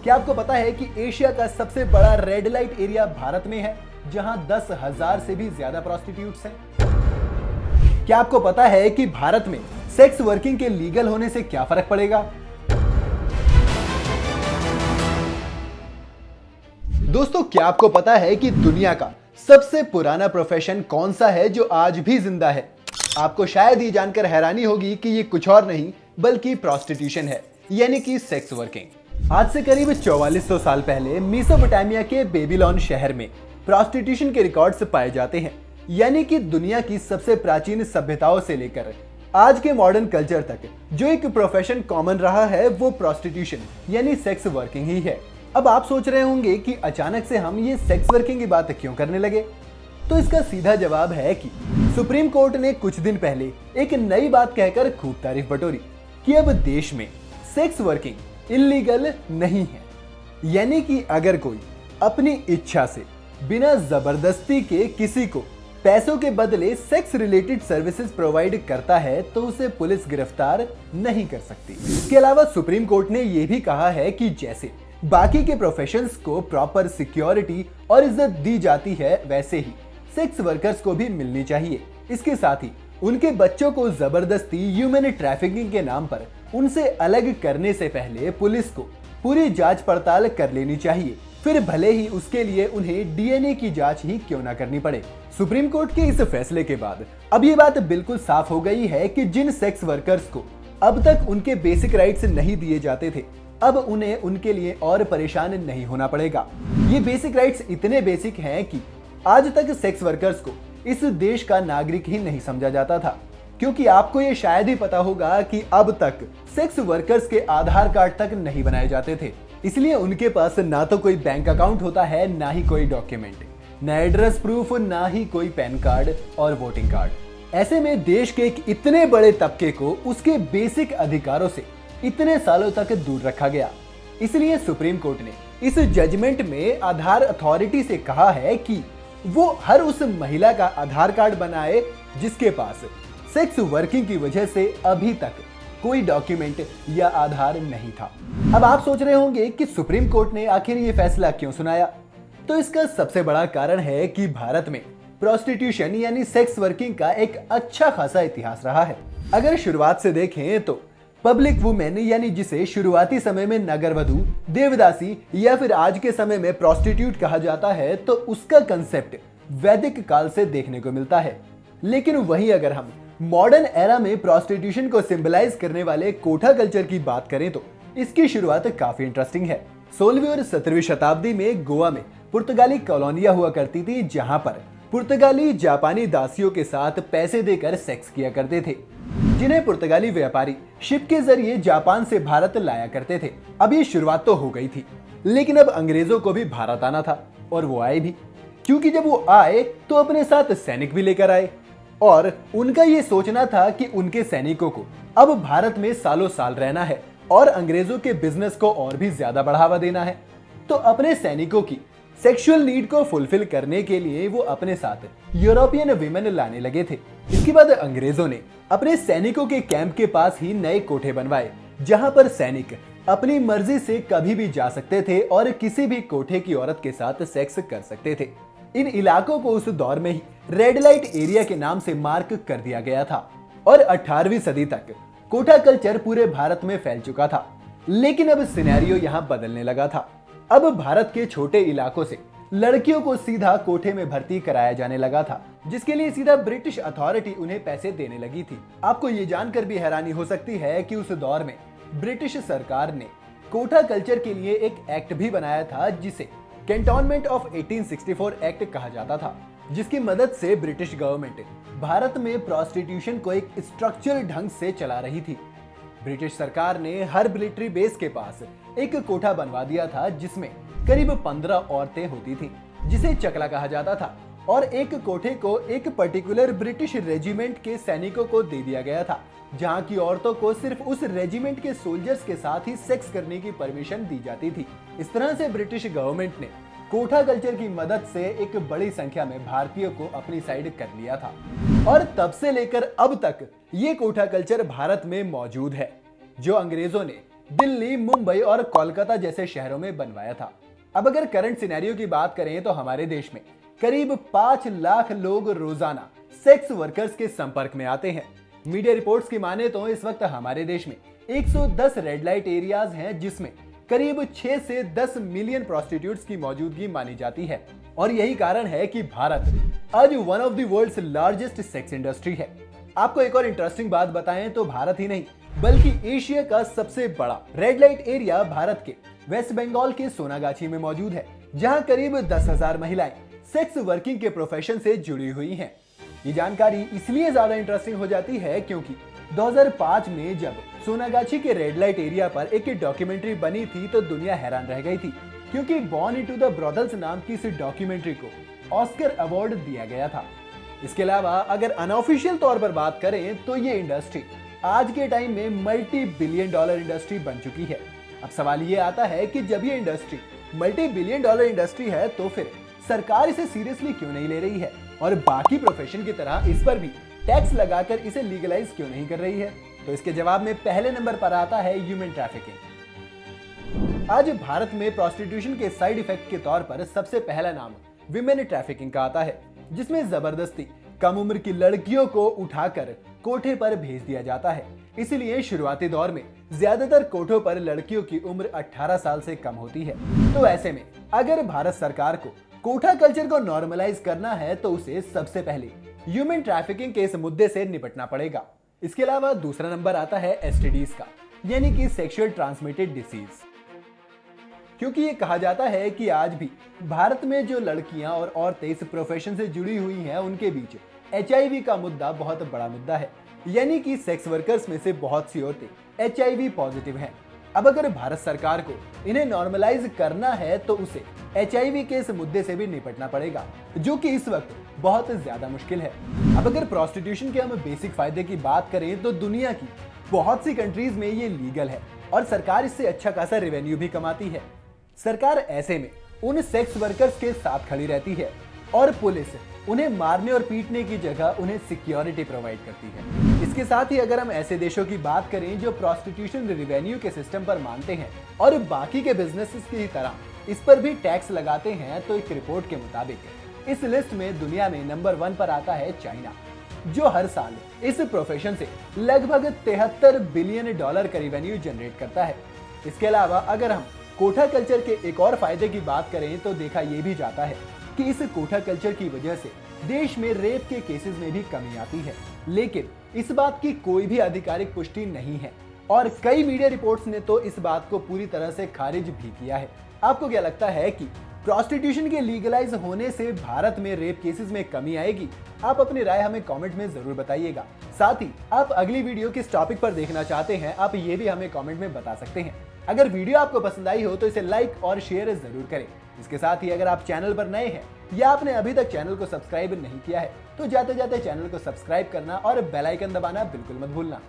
क्या आपको पता है कि एशिया का सबसे बड़ा रेड लाइट एरिया भारत में है, जहां 10,000 से भी ज्यादा प्रोस्टिट्यूट्स हैं? क्या आपको पता है कि भारत में सेक्स वर्किंग के लीगल होने से क्या फर्क पड़ेगा? दोस्तों, क्या आपको पता है कि दुनिया का सबसे पुराना प्रोफेशन कौन सा है जो आज भी जिंदा है? आपको शायद ये जानकर हैरानी होगी कि ये कुछ और नहीं बल्कि प्रोस्टिट्यूशन है, यानी कि सेक्स वर्किंग। आज से करीब 4400 साल पहले मेसोपोटामिया के बेबीलोन शहर में प्रोस्टिट्यूशन के रिकॉर्ड्स पाए जाते हैं, यानी कि दुनिया की सबसे प्राचीन सभ्यताओं से लेकर आज के मॉडर्न कल्चर तक जो एक प्रोफेशन कॉमन रहा है वो प्रोस्टिट्यूशन यानी सेक्स वर्किंग ही है। अब आप सोच रहे होंगे कि अचानक से हम ये सेक्स वर्किंग की बात क्यों करने लगे? तो इसका सीधा जवाब है कि सुप्रीम कोर्ट ने कुछ दिन पहले एक नई बात कहकर खूब तारीफ बटोरी कि अब देश में सेक्स वर्किंग इल्लीगल नहीं है। यानी कि अगर कोई अपनी इच्छा से बिना जबरदस्ती के किसी को पैसों के बदले सेक्स रिलेटेड सर्विसेज प्रोवाइड करता है तो उसे पुलिस गिरफ्तार नहीं कर सकती। इसके अलावा सुप्रीम कोर्ट ने यह भी कहा है कि जैसे बाकी के प्रोफेशंस को प्रॉपर सिक्योरिटी और इज्जत दी जाती है, वैसे ही सेक्स वर्कर्स को भी मिलनी चाहिए। इसके साथ ही उनके बच्चों को जबरदस्ती ह्यूमन ट्रैफिकिंग के नाम पर उनसे अलग करने से पहले पुलिस को पूरी जांच पड़ताल कर लेनी चाहिए, फिर भले ही उसके लिए उन्हें डीएनए की जांच ही क्यों ना करनी पड़े। सुप्रीम कोर्ट के इस फैसले के बाद अब ये बात बिल्कुल साफ हो गई है कि जिन सेक्स वर्कर्स को अब तक उनके बेसिक राइट्स नहीं दिए जाते थे, अब उन्हें उनके लिए और परेशान नहीं होना पड़ेगा। ये बेसिक राइट्स इतने बेसिक हैं कि आज तक सेक्स वर्कर्स को इस देश का नागरिक ही नहीं समझा जाता था, क्योंकि आपको ये शायद ही पता होगा कि अब तक सेक्स वर्कर्स के आधार कार्ड तक नहीं बनाए जाते थे। इसलिए उनके पास ना तो कोई बैंक अकाउंट होता है, ना ही कोई डॉक्यूमेंट, ना एड्रेस प्रूफ, ना ही कोई पैन कार्ड और वोटिंग कार्ड। ऐसे में देश के एक इतने बड़े तबके को उसके बेसिक अधिकारों से इतने सालों तक दूर रखा गया। इसलिए सुप्रीम कोर्ट ने इस जजमेंट में आधार अथॉरिटी से कहा है कि वो हर उस महिला का आधार कार्ड बनाए जिसके पास सेक्स वर्किंग की वजह से अभी तक कोई डॉक्यूमेंट या आधार नहीं था। अब आप सोच रहे होंगे कि सुप्रीम कोर्ट ने आखिर ये फैसला क्यों सुनाया? तो इसका सबसे बड़ा कारण है कि भारत में प्रोस्टिट्यूशन यानी सेक्स वर्किंग का एक अच्छा खासा इतिहास रहा है। अगर शुरुआत से देखें तो पब्लिक वुमेन यानी जिसे शुरुआती समय में नगरवधु, देवदासी या फिर आज के समय में प्रोस्टिट्यूट कहा जाता है, तो उसका कंसेप्ट वैदिक काल से देखने को मिलता है। लेकिन वहीं अगर हम मॉडर्न एरा में प्रोस्टिट्यूशन को सिंबलाइज करने वाले कोठा कल्चर की बात करें तो इसकी शुरुआत काफी इंटरेस्टिंग है। 16वीं और 17वीं शताब्दी में गोवा में पुर्तगाली कॉलोनियां हुआ करती थी, जहां पर पुर्तगाली जापानी दासियों के साथ पैसे देकर सेक्स किया करते थे, जिन्हें पुर्तगाली व्यापारी शिप के जरिए जापान से भारत लाया करते थे। अब ये शुरुआत तो हो गई थी, लेकिन अब अंग्रेजों को भी भारत आना था, और वो आए भी, क्योंकि जब वो आए तो अपने साथ सैनिक भी लेकर आए, और उनका ये सोचना था कि उनके सैनिकों को अब भारत में सालों साल रहना है और अंग्रेजों के बिजनेस को और भी ज्यादा बढ़ावा देना है। तो अपने सैनिकों की सेक्सुअल नीड को फुलफिल करने के लिए वो अपने साथ यूरोपियन विमेन लाने लगे थे। इसके बाद अंग्रेजों ने अपने सैनिकों के कैंप के पास ही नए कोठे बनवाए, जहां पर सैनिक अपनी मर्जी से कभी भी जा सकते थे और किसी भी कोठे की औरत के साथ सेक्स कर सकते थे। इन इलाकों को उस दौर में ही रेड लाइट एरिया के नाम से मार्क कर दिया गया था, और 18वीं सदी तक कोठा कल्चर पूरे भारत में फैल चुका था। लेकिन अब सिनेरियो यहाँ बदलने लगा था। अब भारत के छोटे इलाकों से लड़कियों को सीधा कोठे में भर्ती कराया जाने लगा था, जिसके लिए सीधा ब्रिटिश अथॉरिटी उन्हें पैसे देने लगी थी। आपको ये जानकर भी हैरानी हो सकती है कि उस दौर में ब्रिटिश सरकार ने कोठा कल्चर के लिए एक एक्ट भी बनाया था, जिसे कैंटोनमेंट ऑफ 1864 एक्ट कहा जाता था, जिसकी मदद से ब्रिटिश गवर्नमेंट भारत में प्रोस्टिट्यूशन को एक स्ट्रक्चर ढंग से चला रही थी। ब्रिटिश सरकार ने हर मिलिट्री बेस के पास एक कोठा बनवा दिया था, जिसमें करीब 15 औरतें होती थीं, जिसे चकला कहा जाता था, और एक कोठे को एक पर्टिकुलर ब्रिटिश रेजिमेंट के सैनिकों को दे दिया गया था, जहां की औरतों को सिर्फ उस रेजिमेंट के सोल्जर्स के साथ ही सेक्स करने की परमिशन दी जाती थी। इस तरह से ब्रिटिश गवर्नमेंट ने कोठा कल्चर की मदद से एक बड़ी संख्या में भारतीयों को अपनी साइड कर लिया था, और तब से लेकर अब तक ये कोठा कल्चर भारत में मौजूद है, जो अंग्रेजों ने दिल्ली, मुंबई और कोलकाता जैसे शहरों में बनवाया था। अब अगर करंट सिनेरियो की बात करें तो हमारे देश में करीब 5 लाख लोग रोजाना सेक्स वर्कर्स के संपर्क में आते हैं। मीडिया रिपोर्ट्स की माने तो इस वक्त हमारे देश में 110 रेड लाइट एरियाज हैं, जिसमें करीब 6 से 10 मिलियन प्रोस्टिट्यूट्स की मौजूदगी मानी जाती है। और यही कारण है कि भारत आज one of the world's largest sex industry है। आपको एक और इंटरेस्टिंग बात बताएं तो भारत ही नहीं बल्कि एशिया का सबसे बड़ा रेड लाइट एरिया भारत के वेस्ट बंगाल के सोनागाछी में मौजूद है, जहां करीब 10,000 महिलाएं सेक्स वर्किंग के प्रोफेशन से जुड़ी हुई हैं। ये जानकारी इसलिए ज्यादा इंटरेस्टिंग हो जाती है क्योंकि 2005 में जब सोनागाछी के रेड लाइट एरिया पर एक डॉक्यूमेंट्री बनी थी तो दुनिया हैरान रह गई थी, क्योंकि बॉर्न इनटू द ब्रॉथल्स नाम की इस डॉक्यूमेंट्री को ऑस्कर अवार्ड दिया गया था। इसके अलावा अगर अनऑफिशियल तौर पर बात करें तो ये इंडस्ट्री आज के टाइम में मल्टी बिलियन डॉलर इंडस्ट्री बन चुकी है। अब सवाल ये आता है कि जब ये industry multi billion dollar industry है तो फिर सरकार इसे सीरियसली क्यों नहीं ले रही है और बाकी प्रोफेशन की तरह इस पर भी टैक्स लगाकर इसे लीगलाइज क्यों नहीं कर रही है? तो इसके जवाब में पहले नंबर पर आता है ह्यूमन ट्रैफिकिंग। आज भारत में प्रोस्टिट्यूशन के साइड इफेक्ट के तौर पर सबसे पहला नाम विमेन ट्रैफिकिंग का आता है, जिसमें जबरदस्ती कम उम्र की लड़कियों को उठाकर कोठे पर भेज दिया जाता है। इसलिए शुरुआती दौर में ज्यादातर कोठों पर लड़कियों की उम्र 18 साल से कम होती है। तो ऐसे में अगर भारत सरकार को कोठा कल्चर को नॉर्मलाइज करना है तो उसे सबसे पहले ह्यूमन ट्रैफिकिंग के इस मुद्दे से निपटना पड़ेगा। इसके अलावा दूसरा नंबर आता है एसटीडीज का, यानी कि सेक्सुअल ट्रांसमिटेड डिसीज, क्योंकि ये कहा जाता है कि आज भी भारत में जो लड़कियां और औरतें इस प्रोफेशन से जुड़ी हुई हैं उनके बीच एचआईवी का मुद्दा बहुत बड़ा मुद्दा है, यानी कि सेक्स वर्कर्स में से बहुत सी औरतें एचआईवी पॉजिटिव हैं। अब अगर भारत सरकार को इन्हें नॉर्मलाइज करना है तो उसे एचआईवी के इस मुद्दे से भी निपटना पड़ेगा, जो कि इस वक्त बहुत ज्यादा मुश्किल है। अब अगर प्रोस्टिट्यूशन के हम बेसिक फायदे की बात करें तो दुनिया की बहुत सी कंट्रीज में ये लीगल है और सरकार इससे अच्छा खासा रेवेन्यू भी कमाती है। सरकार ऐसे में उन सेक्स वर्कर्स के साथ खड़ी रहती है और पुलिस उन्हें मारने और पीटने की जगह उन्हें सिक्योरिटी प्रोवाइड करती है। इसके साथ ही अगर हम ऐसे देशों की बात करें जो प्रोस्टिट्यूशन रेवेन्यू के सिस्टम पर मानते हैं और बाकी के बिजनेसेस की तरह इस पर भी टैक्स लगाते हैं, तो एक रिपोर्ट के मुताबिक इस लिस्ट में दुनिया में नंबर 1 पर आता है चाइना, जो हर साल इस प्रोफेशन से लगभग 73 बिलियन डॉलर का रेवेन्यू जनरेट करता है। इसके अलावा अगर हम कोठा कल्चर के एक और फायदे की बात करें तो देखा यह भी जाता है कि इस कोठा कल्चर की वजह से देश में रेप के केसेस में भी कमी आती है, लेकिन इस बात की कोई भी आधिकारिक पुष्टि नहीं है और कई मीडिया रिपोर्ट्स ने तो इस बात को पूरी तरह से खारिज भी किया है। आपको क्या लगता है कि प्रोस्टिट्यूशन के लीगलाइज होने से भारत में रेप केसेस में कमी आएगी? आप अपनी राय हमें कमेंट में जरूर बताइएगा। साथ ही आप अगली वीडियो किस टॉपिक पर देखना चाहते हैं आप ये भी हमें कमेंट में बता सकते हैं। अगर वीडियो आपको पसंद आई हो तो इसे लाइक और शेयर जरूर करें। इसके साथ ही अगर आप चैनल पर नए हैं या आपने अभी तक चैनल को सब्सक्राइब नहीं किया है तो जाते जाते चैनल को सब्सक्राइब करना और बेल आइकन दबाना बिल्कुल मत भूलना।